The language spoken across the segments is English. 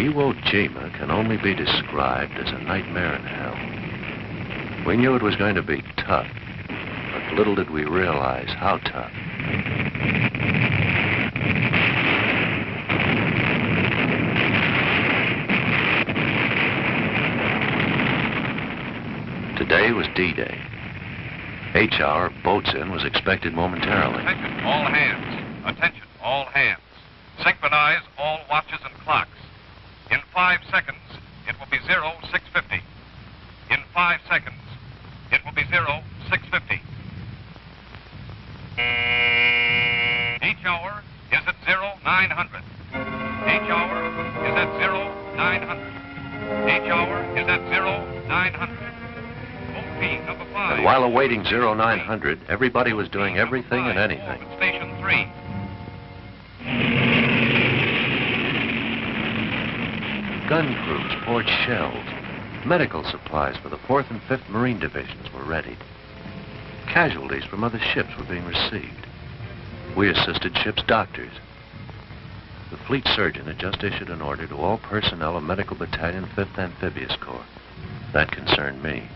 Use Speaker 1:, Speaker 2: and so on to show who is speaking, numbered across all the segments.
Speaker 1: Iwo Jima can only be described as a nightmare in hell. We knew it was going to be tough, but little did we realize how tough. Today was D-Day. H-hour, boats in, was expected momentarily.
Speaker 2: Attention, all hands. Attention, all hands. Synchronize all watches and clocks. In 5 seconds, it will be 0650. In 5 seconds, it will be 0650. Each hour is at 0900. Each hour is at 0900. Each hour is at 0900. Number 5.
Speaker 1: And while awaiting 0900, everybody was doing everything and anything.
Speaker 2: Station 3.
Speaker 1: Gun crews poured shells. Medical supplies for the 4th and 5th Marine Divisions were ready. Casualties from other ships were being received. We assisted ship's doctors. The fleet surgeon had just issued an order to all personnel of Medical Battalion, 5th Amphibious Corps. That concerned me.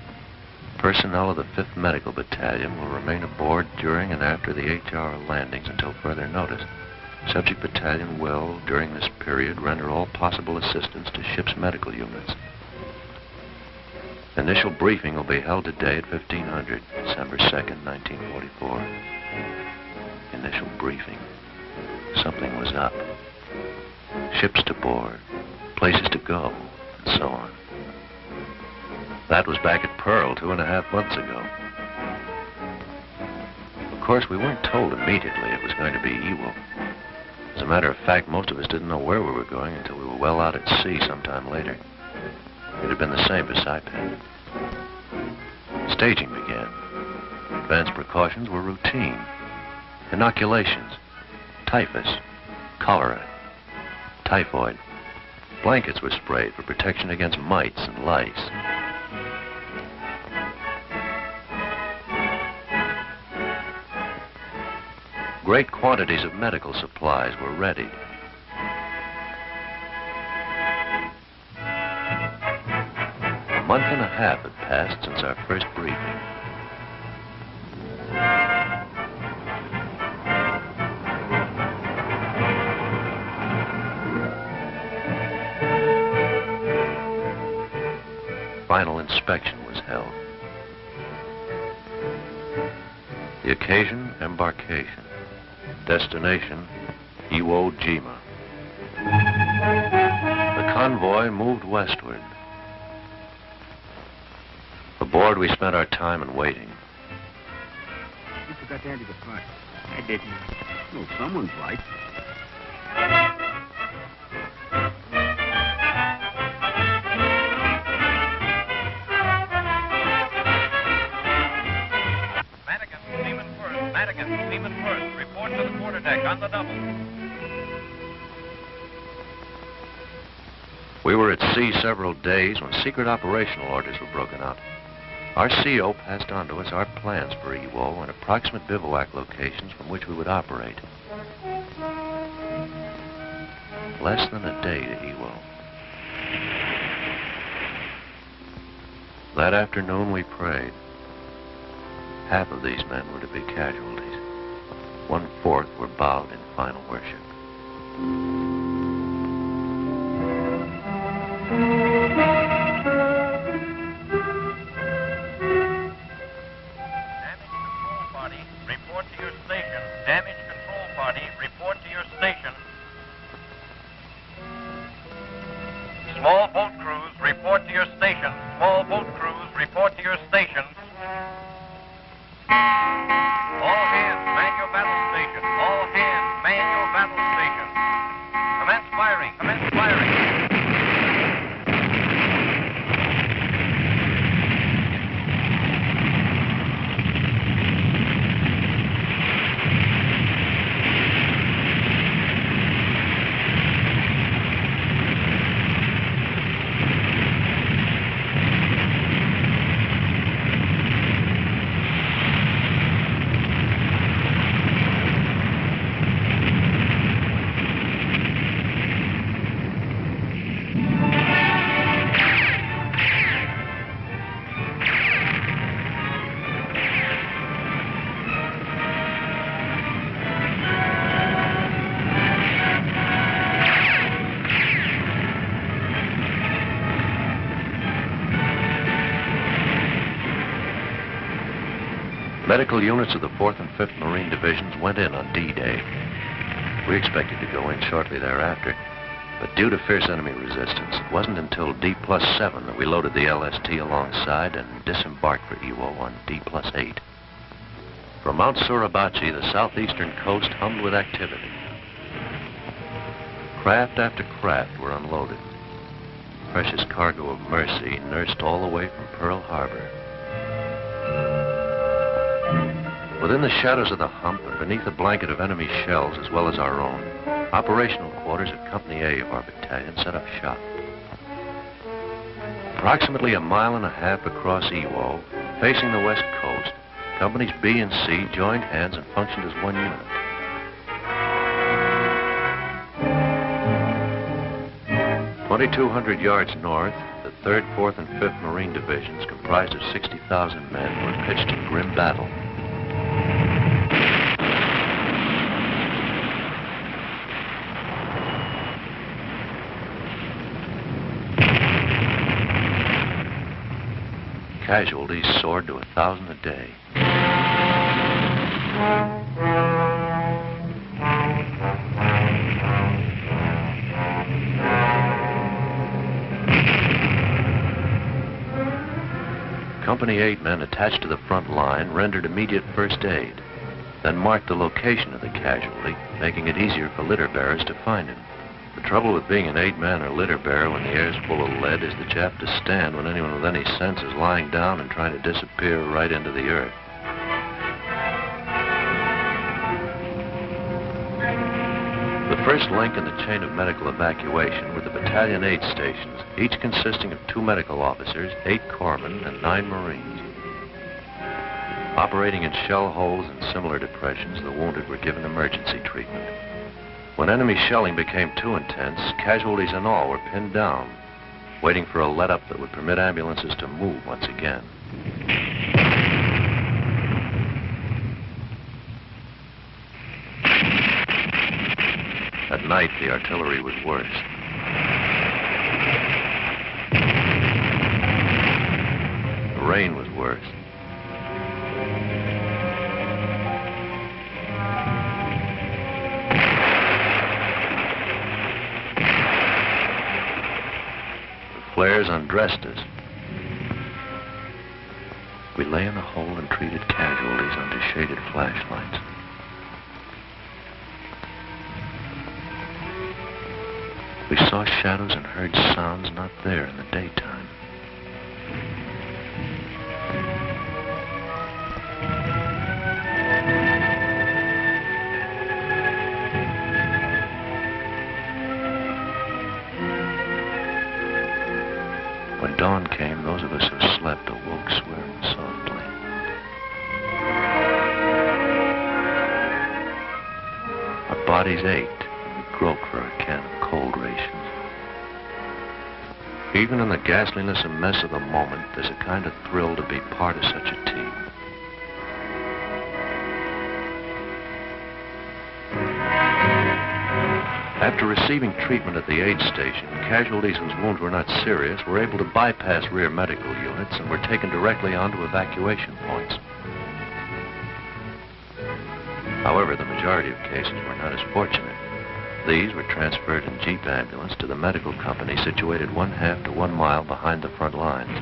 Speaker 1: Personnel of the 5th Medical Battalion will remain aboard during and after the H-hour landings until further notice. Subject battalion will, during this period, render all possible assistance to ship's medical units. Initial briefing will be held today at 1500, December 2nd, 1944. Initial briefing. Something was up. Ships to board, places to go, and so on. That was back at Pearl 2.5 months ago. Of course, we weren't told immediately it was going to be Iwo. As a matter of fact, most of us didn't know where we were going until we were well out at sea sometime later. It had been the same for Saipan. Staging began. Advanced precautions were routine. Inoculations, typhus, cholera, typhoid. Blankets were sprayed for protection against mites and lice. Great quantities of medical supplies were ready. A month and a half had passed since our first briefing. Final inspection was held. The occasion, embarkation. Destination, Iwo Jima. The convoy moved westward. Aboard, we spent our time in waiting.
Speaker 3: You forgot to enter the front. I didn't. No, someone's right.
Speaker 2: On the double.
Speaker 1: We were at sea several days when secret operational orders were broken up. Our CO passed on to us our plans for Iwo and approximate bivouac locations from which we would operate. Less than a day to Iwo. That afternoon we prayed. Half of these men were to be casualties. 1/4 were bowed in final worship.
Speaker 2: Damage control party, report to your station. Damage control party, report to your station. Small boat crews, report to your station. Small boat crews, report to your station. All hands, man your battle station. All hands, man your battle station. Commence firing. Commence firing.
Speaker 1: Medical units of the 4th and 5th Marine Divisions went in on D-Day. We expected to go in shortly thereafter, but due to fierce enemy resistance, it wasn't until D+7 that we loaded the LST alongside and disembarked for Iwo on D+8. From Mount Suribachi, the southeastern coast hummed with activity. Craft after craft were unloaded. Precious cargo of mercy nursed all the way from Pearl Harbor. Within the shadows of the hump and beneath a blanket of enemy shells as well as our own, operational quarters of Company A of our battalion set up shop. Approximately a mile and a half across Iwo, facing the west coast, Companies B and C joined hands and functioned as one unit. "2,200 yards north, the 3rd, 4th, and 5th Marine Divisions, comprised of 60,000 men, were pitched in grim battle. Casualties soared to 1,000 a day. Company 8 men attached to the front line rendered immediate first aid, then marked the location of the casualty, making it easier for litter bearers to find him. The trouble with being an 8-man or litter bearer when the air's full of lead is that you have to stand when anyone with any sense is lying down and trying to disappear right into the earth. The first link in the chain of medical evacuation were the Battalion 8 stations, each consisting of 2 medical officers, 8 corpsmen, and 9 Marines. Operating in shell holes and similar depressions, the wounded were given emergency treatment. When enemy shelling became too intense, casualties and all were pinned down, waiting for a let-up that would permit ambulances to move once again. At night, the artillery was worse. The rain was worse. Flares undressed us. We lay in the hole and treated casualties under shaded flashlights. We saw shadows and heard sounds not there in the daytime. When dawn came, those of us who slept awoke swearing softly. Our bodies ached, and we groped for a can of cold rations. Even in the ghastliness and mess of the moment, there's a kind of thrill to be part of such a team. After receiving treatment at the aid station, casualties whose wounds were not serious were able to bypass rear medical units and were taken directly onto evacuation points. However, the majority of cases were not as fortunate. These were transferred in jeep ambulance to the medical company situated 1/2 to 1 mile behind the front lines.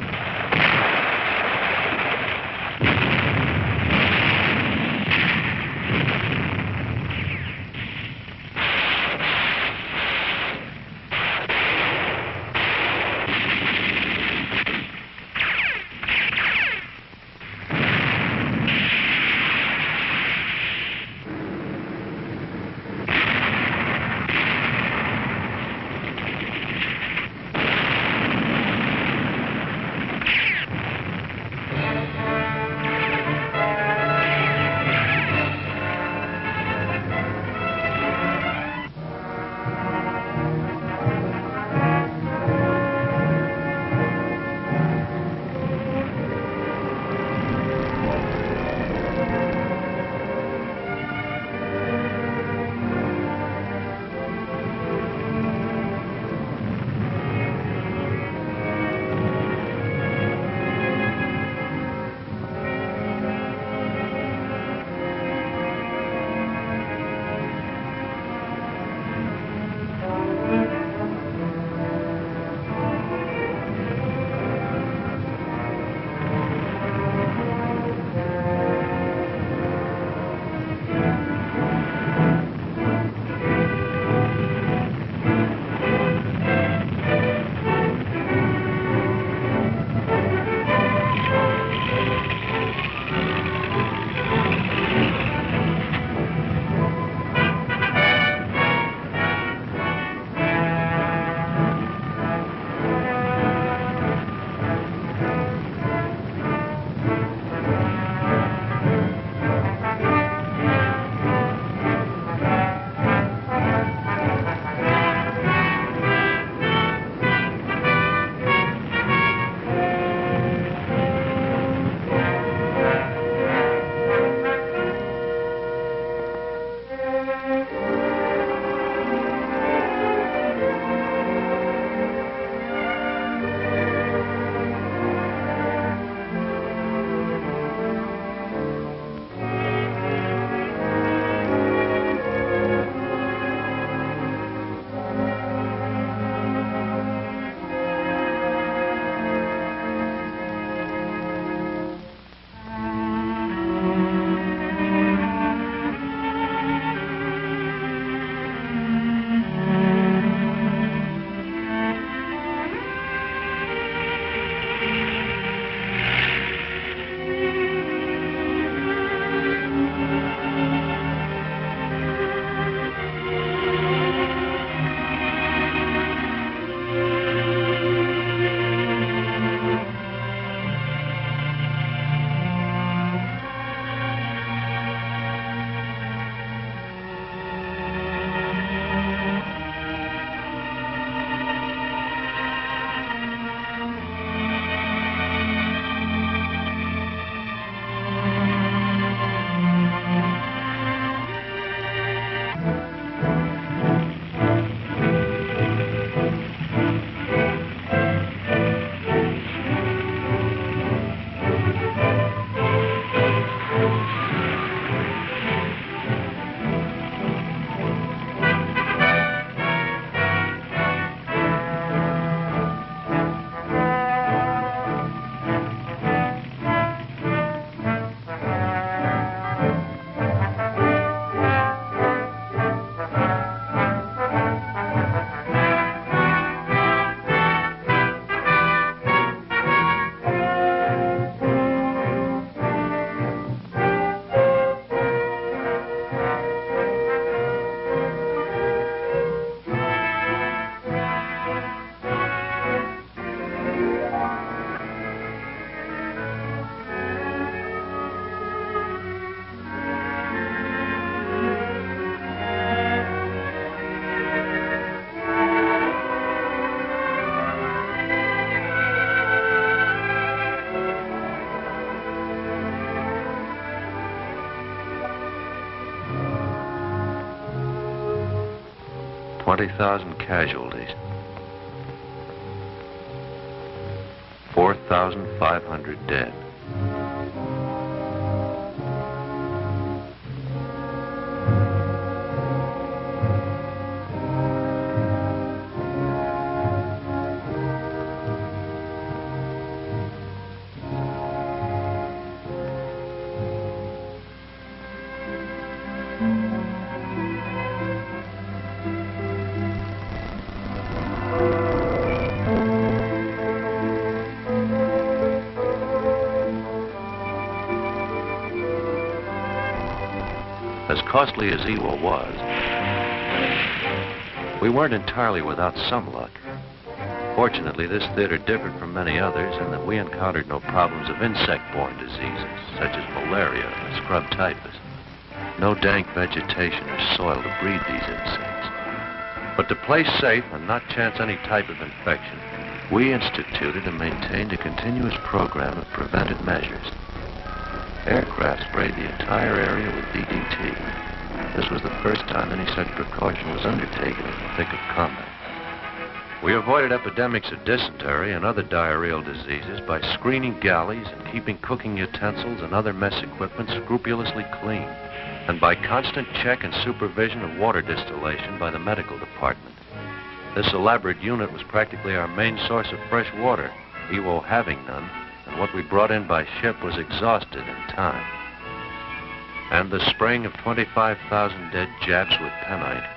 Speaker 1: 20,000 casualties. 4,500 dead. As costly as Iwo was, we weren't entirely without some luck. Fortunately, this theater differed from many others in that we encountered no problems of insect-borne diseases, such as malaria or scrub typhus. No dank vegetation or soil to breed these insects. But to play safe and not chance any type of infection, we instituted and maintained a continuous program of preventive measures. Aircraft sprayed the entire area with DDT. This was the first time any such precaution was undertaken in the thick of combat. We avoided epidemics of dysentery and other diarrheal diseases by screening galleys and keeping cooking utensils and other mess equipment scrupulously clean, and by constant check and supervision of water distillation by the medical department. This elaborate unit was practically our main source of fresh water, Iwo having none, and what we brought in by ship was exhausted in time. And the spraying of 25,000 dead Japs with penite.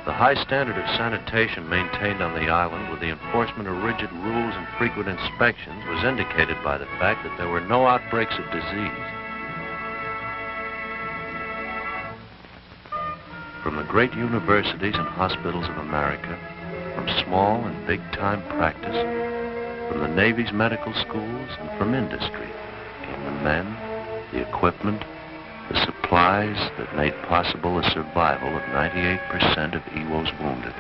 Speaker 1: The high standard of sanitation maintained on the island with the enforcement of rigid rules and frequent inspections was indicated by the fact that there were no outbreaks of disease. From the great universities and hospitals of America, from small and big-time practice, from the Navy's medical schools and from industry, came the men, the equipment, the supplies that made possible the survival of 98% of Iwo's wounded.